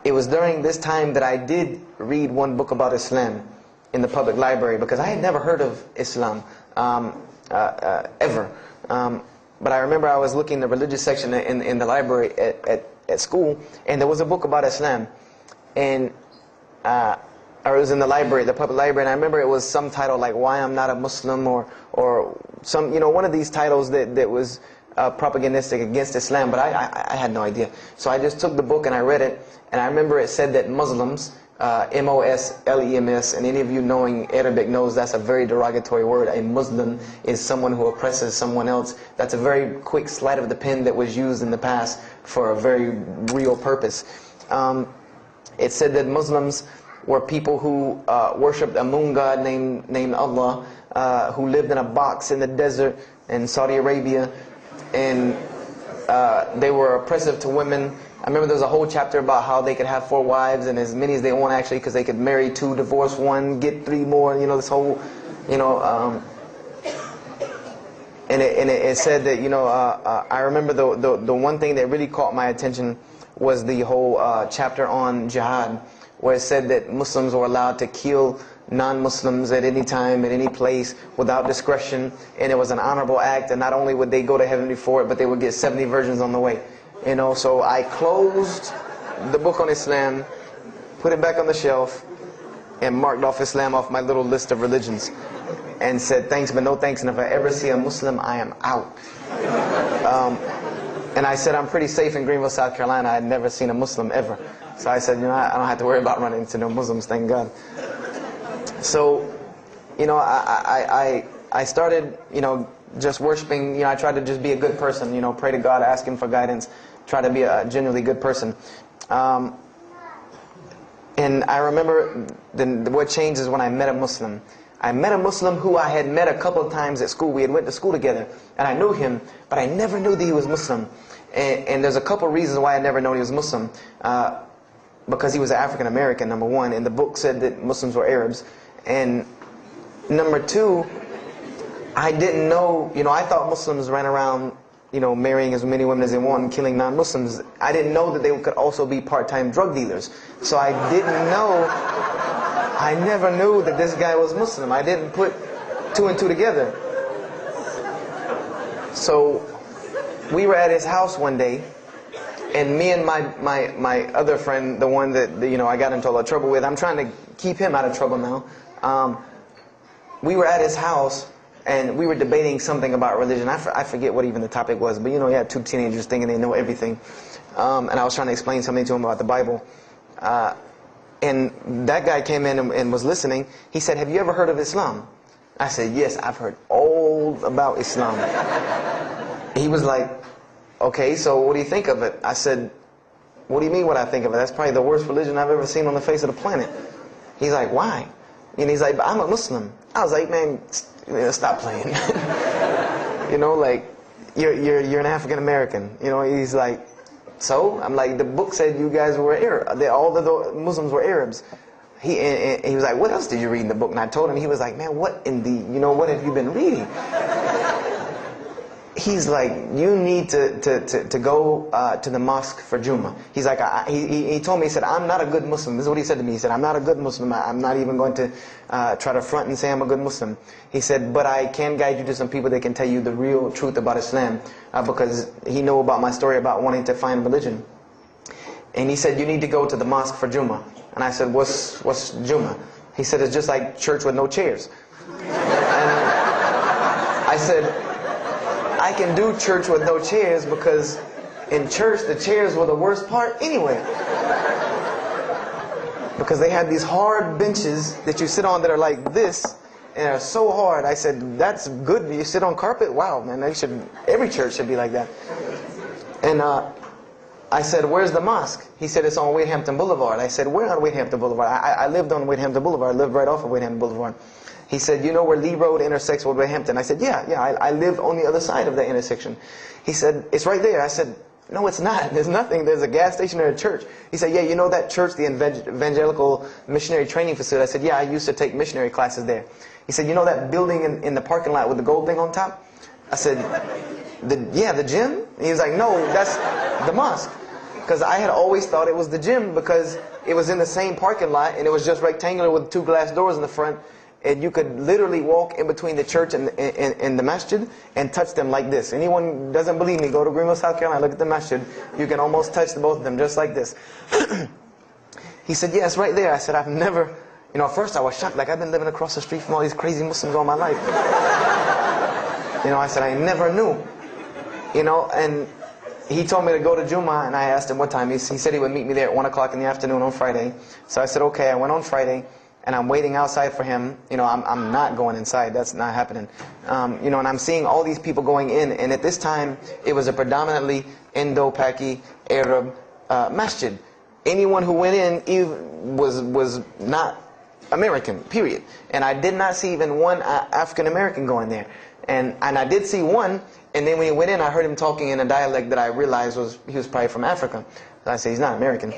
it was during this time that I did read one book about Islam in the public library, because I had never heard of Islam ever. But I remember I was looking in the religious section in the library at school, and there was a book about Islam, and or it was in the library, the public library, and I remember it was some title like "Why I'm Not a Muslim," or some, you know, one of these titles that was propagandistic against Islam, but I had no idea. So I just took the book and I read it, and I remember it said that Muslims, M-O-S-L-E-M-S, and any of you knowing Arabic knows that's a very derogatory word. A Muslim is someone who oppresses someone else. That's a very quick sleight of the pen that was used in the past for a very real purpose. It said that Muslims were people who worshipped a moon god named Allah, who lived in a box in the desert in Saudi Arabia, and they were oppressive to women. I remember there was a whole chapter about how they could have 4 wives and as many as they want, actually, because they could marry 2, divorce 1, get 3 more. You know, this whole, you know, and it said that, you know, I remember the one thing that really caught my attention was the whole chapter on jihad, where it said that Muslims were allowed to kill non-Muslims at any time, at any place, without discretion, and it was an honorable act, and not only would they go to heaven before it, but they would get 70 virgins on the way. You know, so I closed the book on Islam, put it back on the shelf, and marked off Islam off my little list of religions, and said thanks but no thanks, and if I ever see a Muslim, I am out. And I said I'm pretty safe in Greenville, South Carolina. I had never seen a Muslim ever. So I said, you know, I don't have to worry about running into no Muslims, thank God. So, you know, I started, you know, just worshiping. You know, I tried to just be a good person, you know, pray to God, ask Him for guidance, try to be a genuinely good person. And I remember what changed is when I met a Muslim. I met a Muslim who I had met a couple of times at school. We had went to school together, and I knew him, but I never knew that he was Muslim. And there's a couple of reasons why I never known he was Muslim. Because he was African American, number one, and the book said that Muslims were Arabs. And number two, I didn't know, you know, I thought Muslims ran around, you know, marrying as many women as they want and killing non-Muslims. I didn't know that they could also be part-time drug dealers. So I didn't know, I never knew that this guy was Muslim. I didn't put 2 and 2 together. So we were at his house one day, and me and my other friend, the one that, you know, I got into a lot of trouble with, I'm trying to keep him out of trouble now. We were at his house, and we were debating something about religion. I forget what even the topic was, but you know, you had 2 teenagers thinking they know everything. And I was trying to explain something to him about the Bible. And that guy came in and was listening. He said, "Have you ever heard of Islam?" I said, "Yes, I've heard all about Islam." He was like, "Okay, so what do you think of it?" I said, "What do you mean what I think of it? That's probably the worst religion I've ever seen on the face of the planet." He's like, "Why?" And he's like, "But I'm a Muslim." I was like, "Man, stop playing." You know, like, you're an African American. You know, he's like, "So?" I'm like, "The book said you guys were Arab. All the Muslims were Arabs." He was like, "What else did you read in the book?" And I told him. He was like, "Man, what in the, you know, what have you been reading?" He's like, "You need to go to the mosque for Jummah." He's like, he told me, he said, "I'm not a good Muslim." This is what he said to me. He said, "I'm not a good Muslim. I'm not even going to try to front and say I'm a good Muslim." He said, "But I can guide you to some people that can tell you the real truth about Islam," because he knew about my story about wanting to find religion. And he said, "You need to go to the mosque for Jummah." And I said, What's Jummah?" He said, "It's just like church with no chairs." And I said, "I can do church with no chairs because in church the chairs were the worst part anyway." Because they had these hard benches that you sit on that are like this and are so hard. I said, "That's good. You sit on carpet? Wow, man, every church should be like that." And I said, "Where's the mosque?" He said, "It's on Wade-Hampton Boulevard." I said, "Where on Wade-Hampton Boulevard?" I lived on Wade-Hampton Boulevard. I lived right off of Wade-Hampton Boulevard. He said, "You know where Lee Road intersects with Wade-Hampton?" I said, yeah, I live on the other side of that intersection. He said, "It's right there." I said, "No, it's not. There's nothing. There's a gas station or a church." He said, "Yeah, you know that church, the Evangelical Missionary Training Facility?" I said, "Yeah, I used to take missionary classes there." He said, "You know that building in the parking lot with the gold thing on top?" I said, yeah, the gym?" He was like, "No, that's the mosque." because I had always thought it was the gym because it was in the same parking lot and it was just rectangular with 2 glass doors in the front. And you could literally walk in between the church and the masjid and touch them like this. Anyone doesn't believe me, go to Greenville, South Carolina, look at the masjid. You can almost touch both of them just like this. He said, yeah, it's right there. I said, I've never, at first I was shocked. Like, I've been living across the street from all these crazy Muslims all my life. I said, I never knew. And he told me to go to Jummah, and I asked him what time. He said he would meet me there at 1 o'clock in the afternoon on Friday. So I said, okay. I went on Friday. And I'm waiting outside for him. I'm not going inside. That's not happening. And I'm seeing all these people going in. And at this time, it was a predominantly Indo-Paki Arab masjid. Anyone who went in was not American, period. And I did not see even one African-American going there. And I did see one. And then when he went in, I heard him talking in a dialect that I realized he was probably from Africa. So I said, he's not American.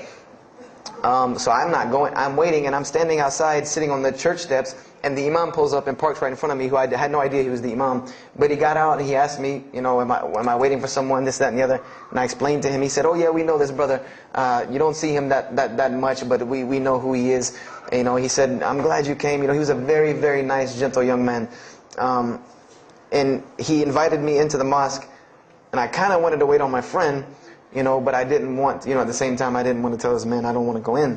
So I'm not going, I'm waiting, and I'm standing outside sitting on the church steps, and the imam pulls up and parks right in front of me, who I had no idea he was the imam. But he got out and he asked me, am I waiting for someone, this, that, and the other? And I explained to him. He said, oh yeah, we know this brother. You don't see him that much, but we know who he is. He said, I'm glad you came. He was a very, very nice, gentle young man. And he invited me into the mosque, and I kind of wanted to wait on my friend, but I didn't want, at the same time I didn't want to tell this man I don't want to go in.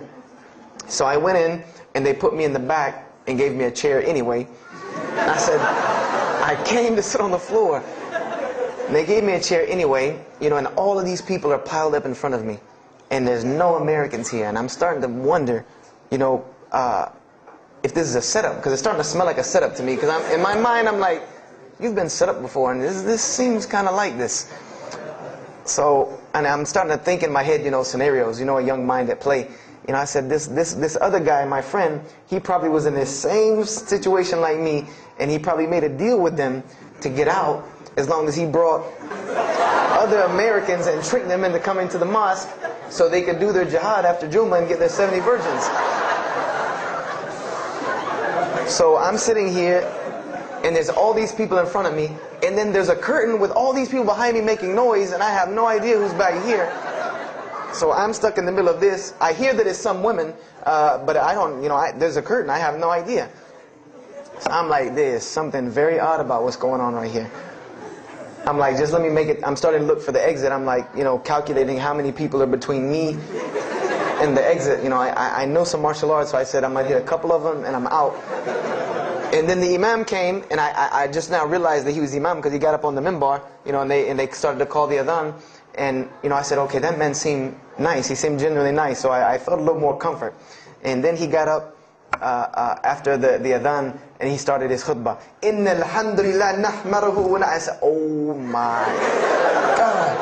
So I went in, and they put me in the back and gave me a chair anyway. And I said, I came to sit on the floor. And they gave me a chair anyway, and all of these people are piled up in front of me. And there's no Americans here. And I'm starting to wonder, if this is a setup, because it's starting to smell like a setup to me. Because in my mind, I'm like, you've been set up before, and this seems kind of like this. So, and I'm starting to think in my head, scenarios, a young mind at play. I said, this other guy, my friend, he probably was in the same situation like me, and he probably made a deal with them to get out as long as he brought other Americans and tricked them into coming to the mosque so they could do their jihad after Jummah and get their 70 virgins. So I'm sitting here, and there's all these people in front of me, and then there's a curtain with all these people behind me making noise, and I have no idea who's back here. So I'm stuck in the middle of this. I hear that it's some women, but I don't, there's a curtain. I have no idea. So I'm like, there's something very odd about what's going on right here. I'm like, just let me make it. I'm starting to look for the exit. I'm like, calculating how many people are between me and the exit. I know some martial arts, so I said I might hit a couple of them, and I'm out. And then the imam came, and I just now realized that he was the imam because he got up on the minbar, and they started to call the adhan. And, I said, okay, that man seemed nice. He seemed genuinely nice. So I felt a little more comfort. And then he got up after the adhan, and he started his khutbah. Inna alhamdulillah nahmaruhu wa I said, oh my God.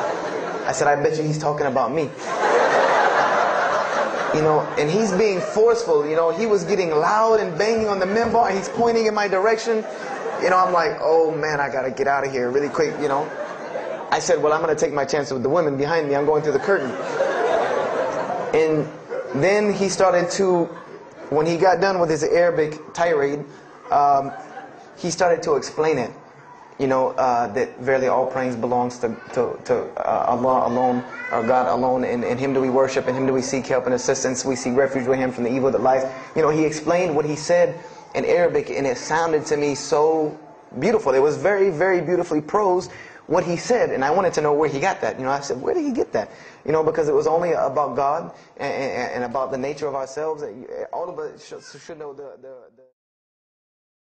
I said, I bet you he's talking about me. And he's being forceful. He was getting loud and banging on the minbar, and he's pointing in my direction. I'm like, oh man, I got to get out of here really quick, I said, well, I'm going to take my chances with the women behind me. I'm going through the curtain. And then he started to, when he got done with his Arabic tirade, he started to explain it. That verily all praise belongs to Allah alone, or God alone. And Him do we worship, and Him do we seek help and assistance. We seek refuge with Him from the evil that lies. He explained what he said in Arabic, and it sounded to me so beautiful. It was very, very beautifully prosed, what he said, and I wanted to know where he got that. I said, where did he get that? Because it was only about God and about the nature of ourselves. All of us should know the